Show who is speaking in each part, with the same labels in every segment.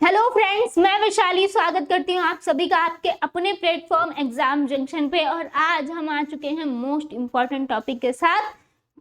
Speaker 1: Hello friends, मैं वैशाली स्वागत करती हूँ आप सभी का आपके अपने प्लेटफॉर्म एग्जाम जंक्शन पे। और आज हम आ चुके हैं मोस्ट इम्पॉर्टेंट टॉपिक के साथ।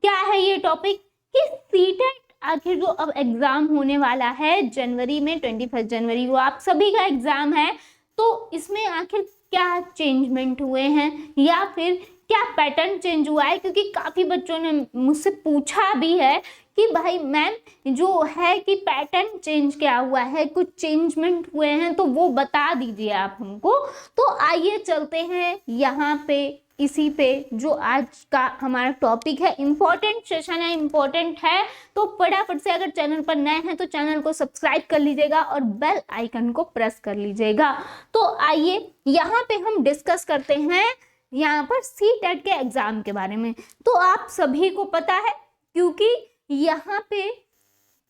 Speaker 1: क्या है ये टॉपिक कि सीटेट आखिर जो अब एग्जाम होने वाला है जनवरी में, 21 जनवरी को आप सभी का एग्जाम है। तो इसमें आखिर क्या चेंजमेंट हुए हैं या फिर क्या पैटर्न चेंज हुआ है, क्योंकि काफी बच्चों ने मुझसे पूछा भी है कि भाई मैम जो है कि पैटर्न चेंज क्या हुआ है, कुछ चेंजमेंट हुए हैं तो वो बता दीजिए आप हमको। तो आइए चलते हैं यहाँ पे, इसी पे जो आज का हमारा टॉपिक है। इम्पोर्टेंट सेशन है, इम्पोर्टेंट है, तो फटाफट से अगर चैनल पर नए हैं तो चैनल को सब्सक्राइब कर लीजिएगा और बेल आइकन को प्रेस कर लीजिएगा। तो आइए यहाँ पे हम डिस्कस करते हैं यहाँ पर सीटेट के एग्जाम के बारे में। तो आप सभी को पता है, क्योंकि यहाँ पे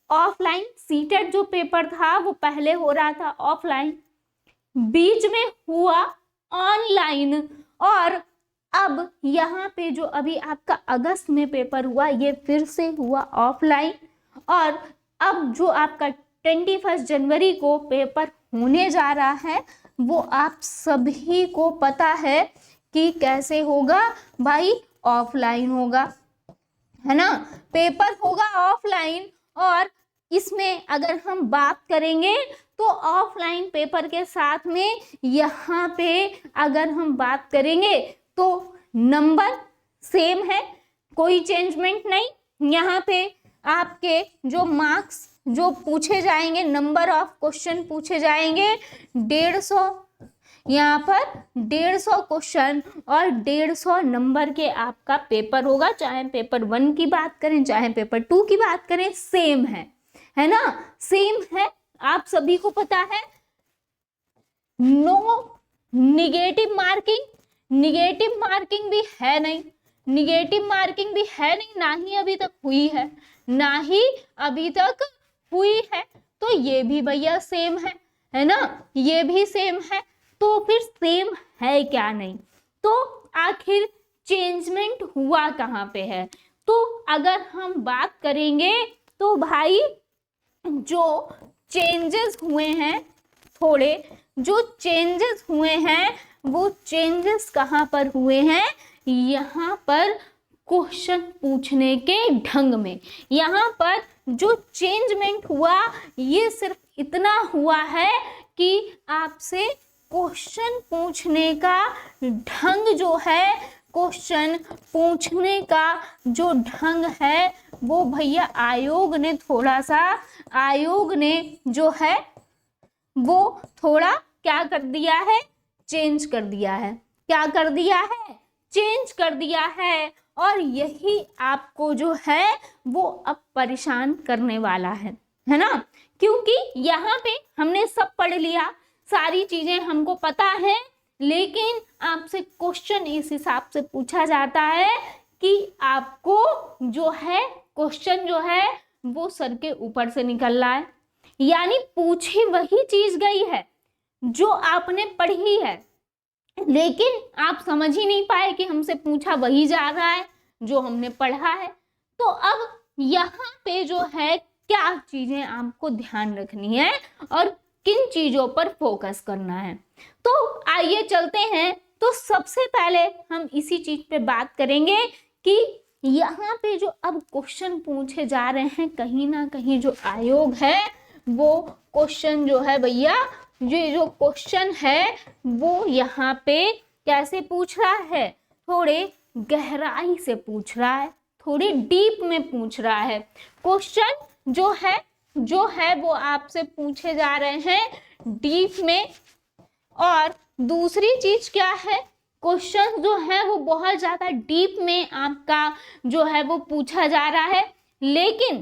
Speaker 1: ऑफलाइन सीटेट जो पेपर था वो पहले हो रहा था ऑफलाइन, बीच में हुआ ऑनलाइन, और अब यहाँ पे जो अभी आपका अगस्त में पेपर हुआ ये फिर से हुआ ऑफलाइन। और अब जो आपका 21 जनवरी को पेपर होने जा रहा है वो आप सभी को पता है कि कैसे होगा भाई, ऑफलाइन होगा, है ना। पेपर होगा ऑफलाइन। और इसमें अगर हम बात करेंगे तो ऑफलाइन पेपर के साथ में यहाँ पे अगर हम बात करेंगे तो नंबर सेम है, कोई चेंजमेंट नहीं। यहाँ पे आपके जो मार्क्स जो पूछे जाएंगे, नंबर ऑफ क्वेश्चन पूछे जाएंगे 150, यहाँ पर 150 क्वेश्चन और 150 नंबर के आपका पेपर होगा। चाहे पेपर 1 की बात करें चाहे पेपर 2 की बात करें, सेम है ना, सेम है। आप सभी को पता है no negative marking, negative marking भी है नहीं, निगेटिव मार्किंग भी है नहीं, ना ही अभी तक हुई है, ना ही अभी तक हुई है। तो ये भी भैया सेम है ना, ये भी सेम है। तो फिर सेम है क्या? नहीं। तो आखिर चेंजमेंट हुआ कहाँ पे है? तो अगर हम बात करेंगे तो भाई जो चेंजेस हुए हैं, थोड़े जो चेंजेस हुए हैं वो चेंजेस कहाँ पर हुए हैं? यहाँ पर क्वेश्चन पूछने के ढंग में। यहाँ पर जो चेंजमेंट हुआ ये सिर्फ इतना हुआ है कि आपसे क्वेश्चन पूछने का ढंग जो है, क्वेश्चन पूछने का जो ढंग है वो भैया आयोग ने थोड़ा सा, आयोग ने जो है वो थोड़ा क्या कर दिया है? चेंज कर दिया है। क्या कर दिया है? चेंज कर दिया है। और यही आपको जो है वो अब परेशान करने वाला है ना, क्योंकि यहाँ पे हमने सब पढ़ लिया, सारी चीजें हमको पता है, लेकिन आपसे क्वेश्चन इस हिसाब से पूछा जाता है कि आपको जो है क्वेश्चन जो है वो सर के ऊपर से निकल रहा है, यानी पूछी वही चीज गई है जो आपने पढ़ी है, लेकिन आप समझ ही नहीं पाए कि हमसे पूछा वही जा रहा है जो हमने पढ़ा है। तो अब यहाँ पे जो है क्या चीजें आपको ध्यान रखनी है और किन चीजों पर फोकस करना है, तो आइए चलते हैं। तो सबसे पहले हम इसी चीज पे बात करेंगे कि यहाँ पे जो अब क्वेश्चन पूछे जा रहे हैं, कहीं ना कहीं जो आयोग है वो क्वेश्चन जो है भैया, ये जो क्वेश्चन है वो यहाँ पे कैसे पूछ रहा है? थोड़े गहराई से पूछ रहा है, थोड़ी डीप में पूछ रहा है। क्वेश्चन जो है वो आपसे पूछे जा रहे हैं डीप में। और दूसरी चीज क्या है? क्वेश्चन जो है वो बहुत ज्यादा डीप में आपका जो है वो पूछा जा रहा है, लेकिन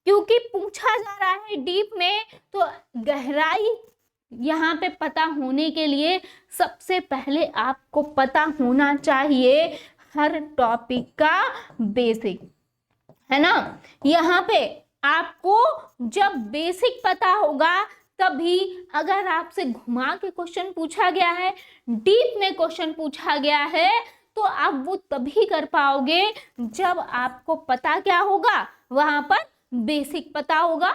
Speaker 1: क्योंकि पूछा जा रहा है डीप में तो गहराई यहाँ पे पता होने के लिए सबसे पहले आपको पता होना चाहिए हर टॉपिक का बेसिक, है ना। यहाँ पे आपको जब बेसिक पता होगा तभी, अगर आपसे घुमा के क्वेश्चन पूछा गया है, डीप में क्वेश्चन पूछा गया है, तो आप वो तभी कर पाओगे जब आपको पता क्या होगा? वहां पर बेसिक पता होगा।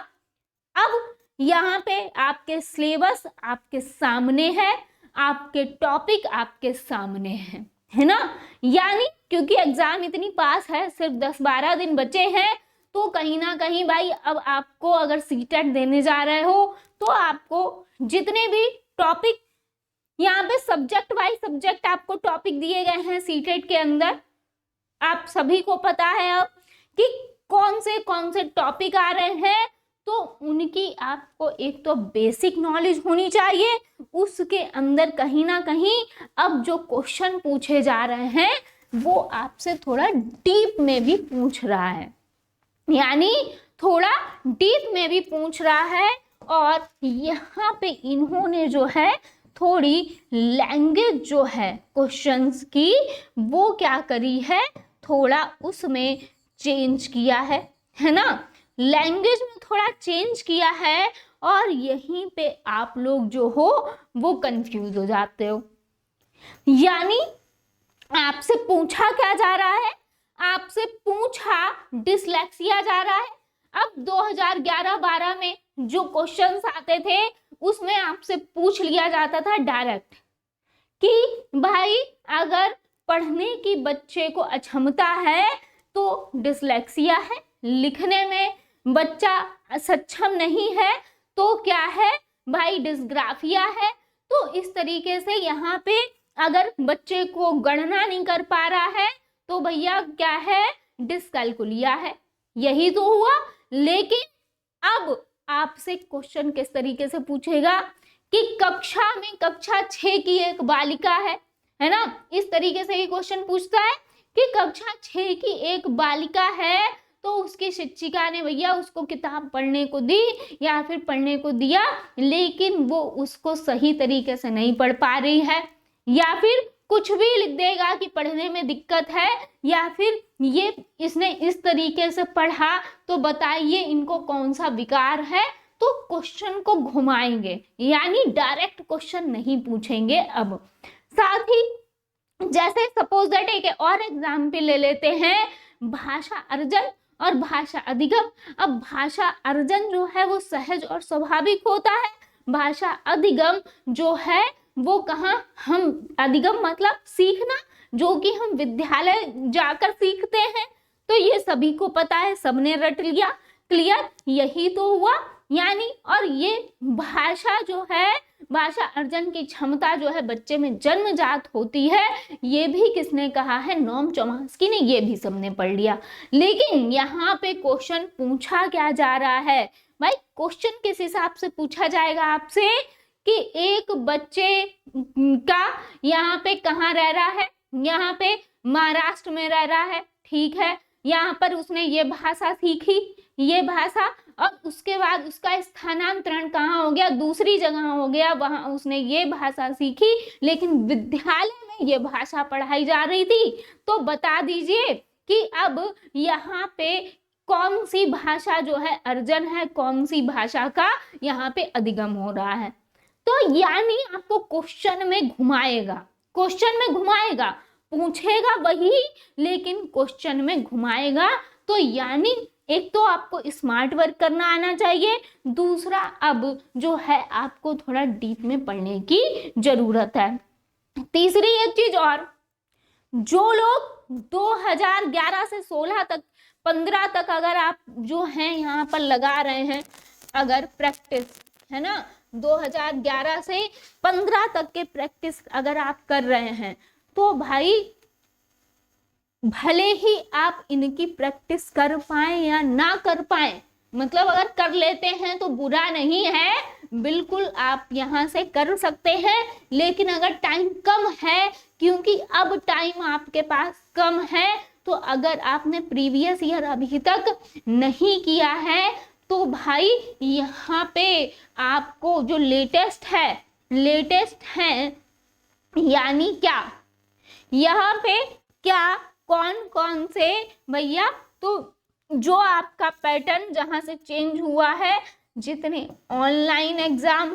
Speaker 1: अब यहाँ पे आपके सिलेबस आपके सामने है, आपके टॉपिक आपके सामने है ना। यानी क्योंकि एग्जाम इतनी पास है, सिर्फ 10-12 दिन बचे हैं, तो कहीं ना कहीं भाई अब आपको अगर सीटेट देने जा रहे हो तो आपको जितने भी टॉपिक यहाँ पे सब्जेक्ट वाइज सब्जेक्ट आपको टॉपिक दिए गए हैं सीटेट के अंदर, आप सभी को पता है अब कि कौन से टॉपिक आ रहे हैं, तो उनकी आपको एक तो बेसिक नॉलेज होनी चाहिए। उसके अंदर कहीं ना कहीं अब जो क्वेश्चन पूछे जा रहे हैं वो आपसे थोड़ा डीप में भी पूछ रहा है, यानी थोड़ा डीप में भी पूछ रहा है। और यहाँ पे इन्होंने जो है थोड़ी लैंग्वेज जो है क्वेश्चंस की वो क्या करी है, थोड़ा उसमें चेंज किया है ना, लैंग्वेज में थोड़ा चेंज किया है। और यहीं पे आप लोग जो हो वो कंफ्यूज हो जाते हो। यानी आपसे पूछा क्या जा रहा है, आपसे पूछा डिसलेक्सिया जा रहा है। अब 2011-12 में जो क्वेश्चंस आते थे उसमें आपसे पूछ लिया जाता था डायरेक्ट कि भाई अगर पढ़ने की बच्चे को अक्षमता है तो डिसलेक्सिया है, लिखने में बच्चा सक्षम नहीं है तो क्या है भाई डिस्ग्राफिया है। तो इस तरीके से यहाँ पे अगर बच्चे को गणना नहीं कर पा रहा है तो भैया क्या है, डिसकैलकुलिया है। यही तो हुआ। लेकिन अब आपसे क्वेश्चन किस तरीके से पूछेगा कि कक्षा में कक्षा 6 की एक बालिका है ना, इस तरीके से ये क्वेश्चन पूछता है कि कक्षा 6 की एक बालिका है तो उसकी शिक्षिका ने भैया उसको किताब पढ़ने को दी या फिर पढ़ने को दिया, लेकिन वो उसको सही तरीके से नहीं पढ़ पा रही है, या फिर कुछ भी लिख देगा कि पढ़ने में दिक्कत है, या फिर ये इसने इस तरीके से पढ़ा तो बताइए इनको कौन सा विकार है। तो क्वेश्चन को घुमाएंगे, यानी डायरेक्ट क्वेश्चन नहीं पूछेंगे। अब साथ ही जैसे सपोज दैट एक और एग्जाम्पल ले लेते हैं, भाषा अर्जन और भाषा अधिगम। अब भाषा अर्जन जो है वो सहज और स्वाभाविक होता है, भाषा अधिगम जो है वो कहाँ, हम अधिगम मतलब सीखना, जो कि हम विद्यालय जाकर सीखते हैं। तो ये सभी को पता है, सबने रट लिया, क्लियर, यही तो हुआ। यानी और ये भाषा जो है, भाषा अर्जन की क्षमता जो है बच्चे में जन्मजात होती है, ये भी किसने कहा है, नोम चॉम्स्की ने, ये भी सबने पढ़ लिया। लेकिन यहाँ पे क्वेश्चन पूछा क्या जा रहा है भाई, क्वेश्चन किस हिसाब से पूछा जाएगा आपसे कि एक बच्चे का यहाँ पे कहाँ रह रहा है, यहाँ पे महाराष्ट्र में रह रहा है, ठीक है, यहाँ पर उसने ये भाषा सीखी, ये भाषा, और उसके बाद उसका स्थानांतरण कहाँ हो गया, दूसरी जगह हो गया, वहां उसने ये भाषा सीखी, लेकिन विद्यालय में ये भाषा पढ़ाई जा रही थी। तो बता दीजिए कि अब यहाँ पे कौन सी भाषा जो है अर्जन है, कौन सी भाषा का यहाँ पे अधिगम हो रहा है। तो यानी आपको क्वेश्चन में घुमाएगा, क्वेश्चन में घुमाएगा, पूछेगा वही लेकिन क्वेश्चन में घुमाएगा। तो यानी एक तो आपको स्मार्ट वर्क करना आना चाहिए, दूसरा अब जो है आपको थोड़ा डीप में पढ़ने की जरूरत है। तीसरी एक चीज और, जो लोग 2011 से 16 तक 15 तक अगर आप जो हैं यहाँ पर लगा रहे हैं, अगर प्रैक्टिस है ना, 2011 से 15 तक के प्रैक्टिस अगर आप कर रहे हैं तो भाई भले ही आप इनकी प्रैक्टिस कर पाए या ना कर पाए, मतलब अगर कर लेते हैं तो बुरा नहीं है, बिल्कुल आप यहाँ से कर सकते हैं। लेकिन अगर टाइम कम है, क्योंकि अब टाइम आपके पास कम है, तो अगर आपने प्रीवियस ईयर अभी तक नहीं किया है तो भाई यहाँ पे आपको जो लेटेस्ट है, यानी क्या, यहाँ पे क्या कौन कौन से भैया, तो जो आपका पैटर्न जहां से चेंज हुआ है, जितने ऑनलाइन एग्जाम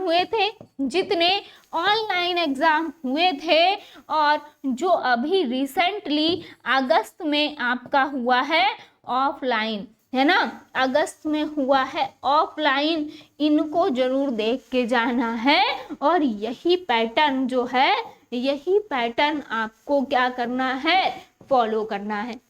Speaker 1: हुए थे और जो अभी रिसेंटली अगस्त में आपका हुआ है ऑफलाइन, है ना, अगस्त में हुआ है ऑफलाइन, इनको जरूर देख के जाना है। और यही पैटर्न जो है, यही पैटर्न आपको क्या करना है, फॉलो करना है।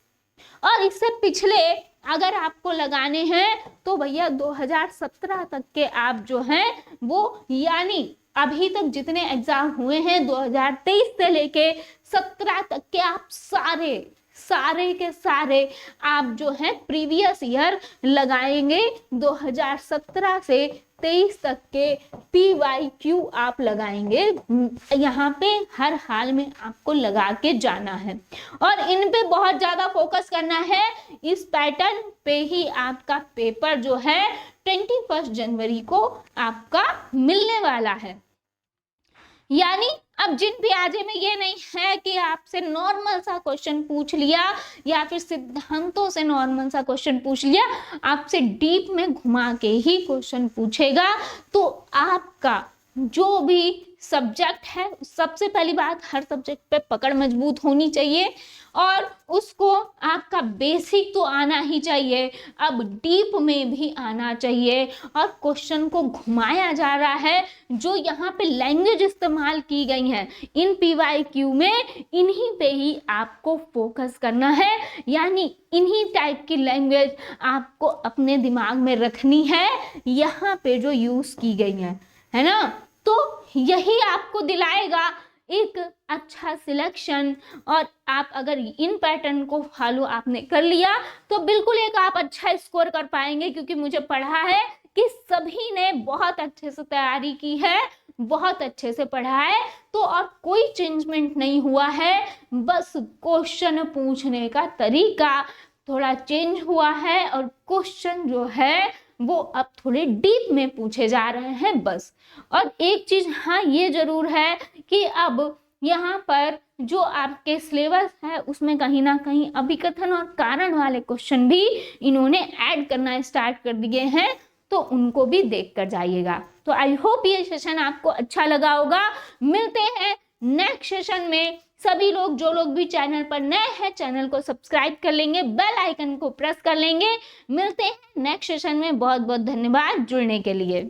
Speaker 1: और इससे पिछले अगर आपको लगाने हैं तो भैया 2017 तक के आप जो हैं वो, यानी अभी तक जितने एग्जाम हुए हैं 2023 से लेके 17 तक के, आप सारे के सारे आप जो है प्रीवियस ईयर लगाएंगे। 2017 से 23 तक के PYQ आप लगाएंगे, यहाँ पे हर हाल में आपको लगा के जाना है और इन पे बहुत ज्यादा फोकस करना है। इस पैटर्न पे ही आपका पेपर जो है 21 जनवरी को आपका मिलने वाला है। यानी अब जिन प्याजे में ये नहीं है कि आपसे नॉर्मल सा क्वेश्चन पूछ लिया या फिर सिद्धांतों से नॉर्मल सा क्वेश्चन पूछ लिया, आपसे डीप में घुमा के ही क्वेश्चन पूछेगा। तो आपका जो भी सब्जेक्ट है, सबसे पहली बात, हर सब्जेक्ट पे पकड़ मजबूत होनी चाहिए और उसको आपका बेसिक तो आना ही चाहिए, अब डीप में भी आना चाहिए। और क्वेश्चन को घुमाया जा रहा है, जो यहाँ पे लैंग्वेज इस्तेमाल की गई है इन PYQ में, इन्हीं पे ही आपको फोकस करना है। यानी इन्हीं टाइप की लैंग्वेज आपको अपने दिमाग में रखनी है, यहाँ पे जो यूज की गई है ना। तो यही आपको दिलाएगा एक अच्छा सिलेक्शन। और आप अगर इन पैटर्न को फॉलो आपने कर लिया तो बिल्कुल एक आप अच्छा स्कोर कर पाएंगे, क्योंकि मुझे पढ़ा है कि सभी ने बहुत अच्छे से तैयारी की है, बहुत अच्छे से पढ़ा है। तो और कोई चेंजमेंट नहीं हुआ है, बस क्वेश्चन पूछने का तरीका थोड़ा चेंज हुआ है और क्वेश्चन जो है वो अब थोड़े डीप में पूछे जा रहे हैं बस। और एक चीज हाँ ये जरूर है कि अब यहाँ पर जो आपके सिलेबस है उसमें कहीं ना कहीं अभिकथन और कारण वाले क्वेश्चन भी इन्होंने ऐड करना स्टार्ट कर दिए हैं, तो उनको भी देख कर जाइएगा। तो आई होप ये सेशन आपको अच्छा लगा होगा। मिलते हैं नेक्स्ट सेशन में। सभी लोग, जो लोग भी चैनल पर नए हैं, चैनल को सब्सक्राइब कर लेंगे, बेल आइकन को प्रेस कर लेंगे। मिलते हैं नेक्स्ट सेशन में। बहुत बहुत धन्यवाद जुड़ने के लिए।